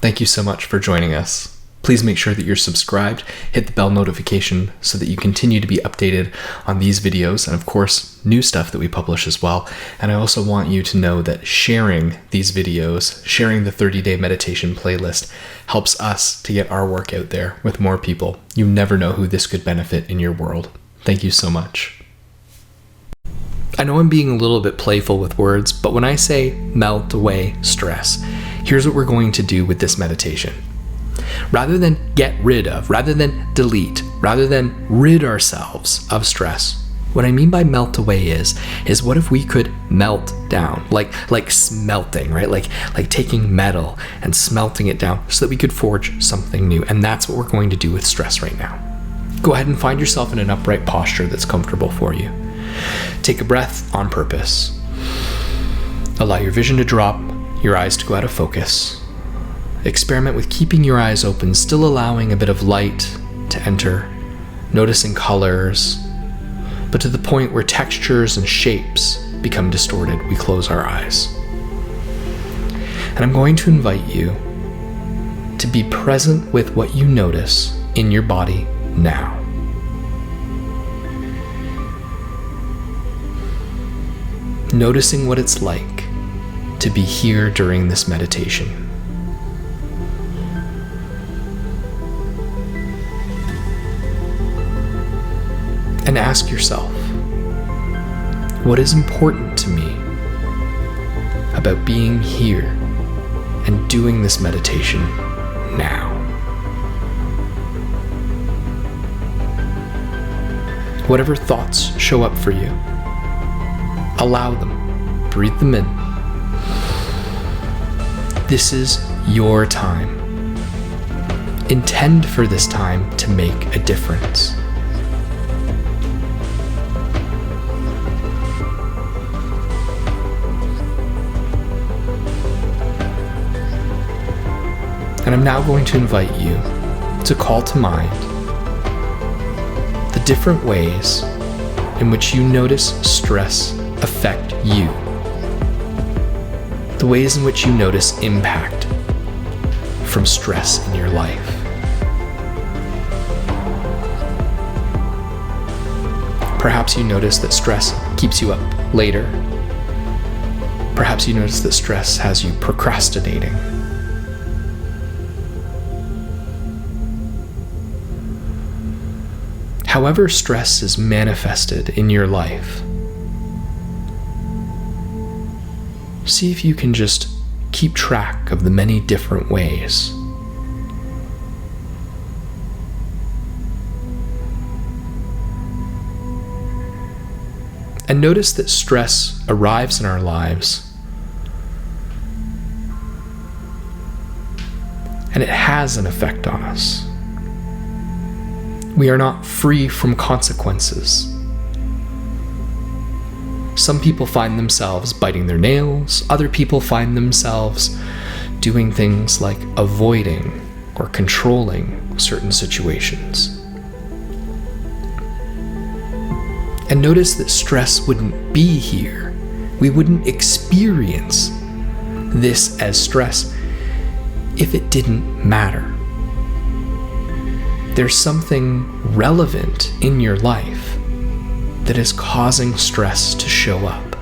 Thank you so much for joining us. Please make sure that you're subscribed, hit the bell notification so that you continue to be updated on these videos and, of course, new stuff that we publish as well. And I also want you to know that sharing these videos, sharing the 30-day meditation playlist helps us to get our work out there with more people. You never know who this could benefit in your world. Thank you so much. I know I'm being a little bit playful with words, but when I say melt away stress, here's what we're going to do with this meditation. Rather than get rid of, rather than delete, rather than rid ourselves of stress, what I mean by melt away is what if we could melt down, like smelting, right? Like taking metal and smelting it down so that we could forge something new. And that's what we're going to do with stress right now. Go ahead and find yourself in an upright posture that's comfortable for you. Take a breath on purpose. Allow your vision to drop, your eyes to go out of focus. Experiment with keeping your eyes open, still allowing a bit of light to enter, noticing colors, but to the point where textures and shapes become distorted, we close our eyes. And I'm going to invite you to be present with what you notice in your body now. Noticing what it's like to be here during this meditation. And ask yourself, what is important to me about being here and doing this meditation now? Whatever thoughts show up for you, allow them, breathe them in. This is your time. Intend for this time to make a difference. And I'm now going to invite you to call to mind the different ways in which you notice stress affect you. The ways in which you notice impact from stress in your life. Perhaps you notice that stress keeps you up later. Perhaps you notice that stress has you procrastinating. However stress is manifested in your life, see if you can just keep track of the many different ways. And notice that stress arrives in our lives, and it has an effect on us. We are not free from consequences. Some people find themselves biting their nails. Other people find themselves doing things like avoiding or controlling certain situations. And notice that stress wouldn't be here. We wouldn't experience this as stress if it didn't matter. There's something relevant in your life that is causing stress to show up.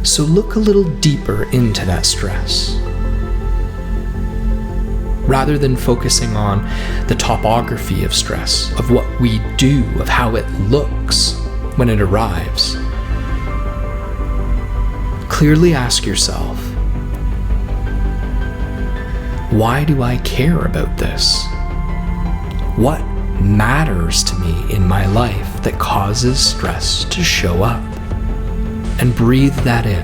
So look a little deeper into that stress. Rather than focusing on the topography of stress, of what we do, of how it looks when it arrives, clearly ask yourself, why do I care about this? What matters to me in my life that causes stress to show up? And breathe that in.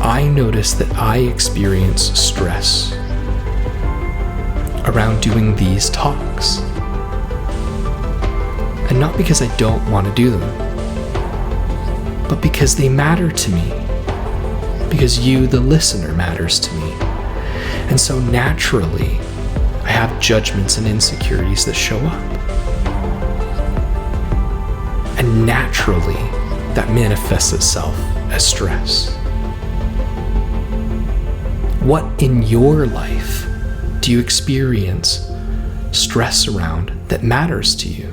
I notice that I experience stress around doing these talks. And not because I don't want to do them, but because they matter to me. Because you, the listener, matters to me. And so naturally, I have judgments and insecurities that show up. naturally that manifests itself as stress? What in your life do you experience stress around that matters to you?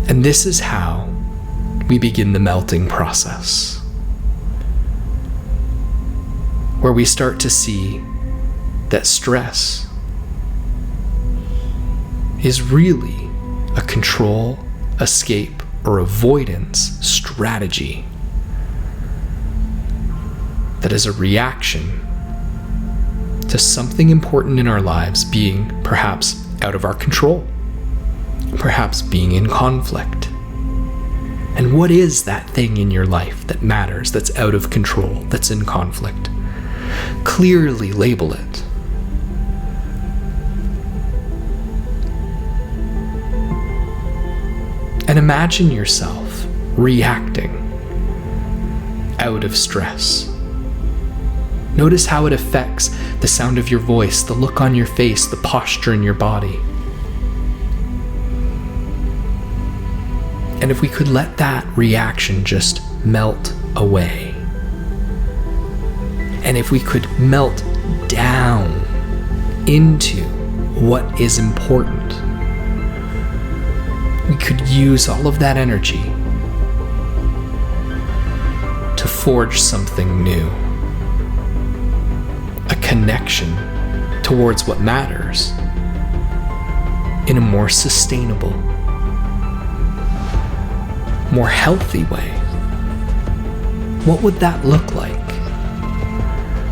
And this is how we begin the melting process, where we start to see that stress is really a control, escape, or avoidance strategy that is a reaction to something important in our lives being perhaps out of our control, perhaps being in conflict. And what is that thing in your life that matters, that's out of control, that's in conflict? Clearly label it. And imagine yourself reacting out of stress. Notice how it affects the sound of your voice, the look on your face, the posture in your body. And if we could let that reaction just melt away, and if we could melt down into what is important, we could use all of that energy to forge something new, a connection towards what matters in a more sustainable, more healthy way. What would that look like?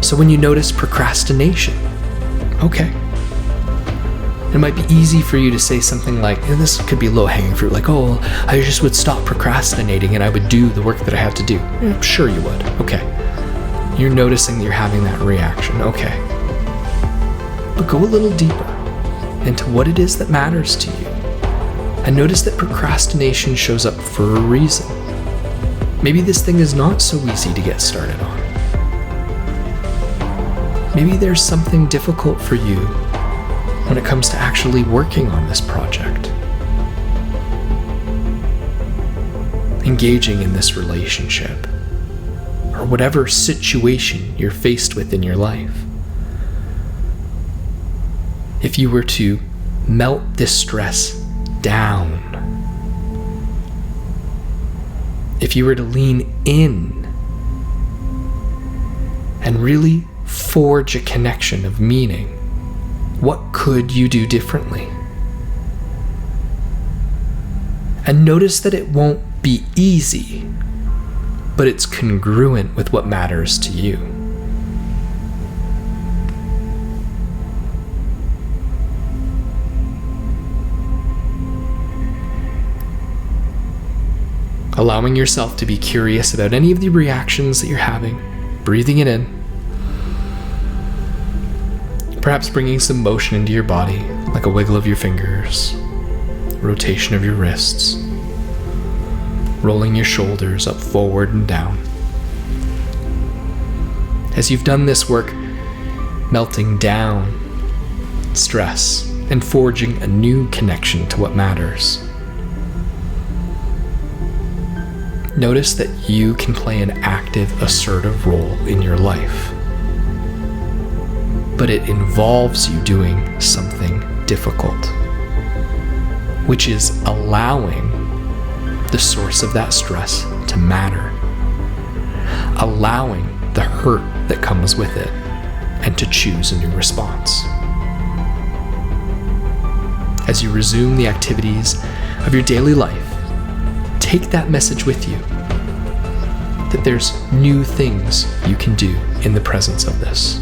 So when you notice procrastination, okay, it might be easy for you to say something like, and this could be low-hanging fruit, like, oh, I just would stop procrastinating and I would do the work that I have to do. Yeah, sure you would. Okay. You're noticing that you're having that reaction. Okay. But go a little deeper into what it is that matters to you. And notice that procrastination shows up for a reason. Maybe this thing is not so easy to get started on. Maybe there's something difficult for you when it comes to actually working on this project, engaging in this relationship, or whatever situation you're faced with in your life. If you were to melt this stress down, if you were to lean in and really forge a connection of meaning, what could you do differently? And notice that it won't be easy, but it's congruent with what matters to you. Allowing yourself to be curious about any of the reactions that you're having, breathing it in, perhaps bringing some motion into your body, like a wiggle of your fingers, rotation of your wrists, rolling your shoulders up, forward, and down. As you've done this work, melting down stress and forging a new connection to what matters, notice that you can play an active, assertive role in your life. But it involves you doing something difficult, which is allowing the source of that stress to matter, allowing the hurt that comes with it, and to choose a new response. As you resume the activities of your daily life, take that message with you, that there's new things you can do in the presence of this.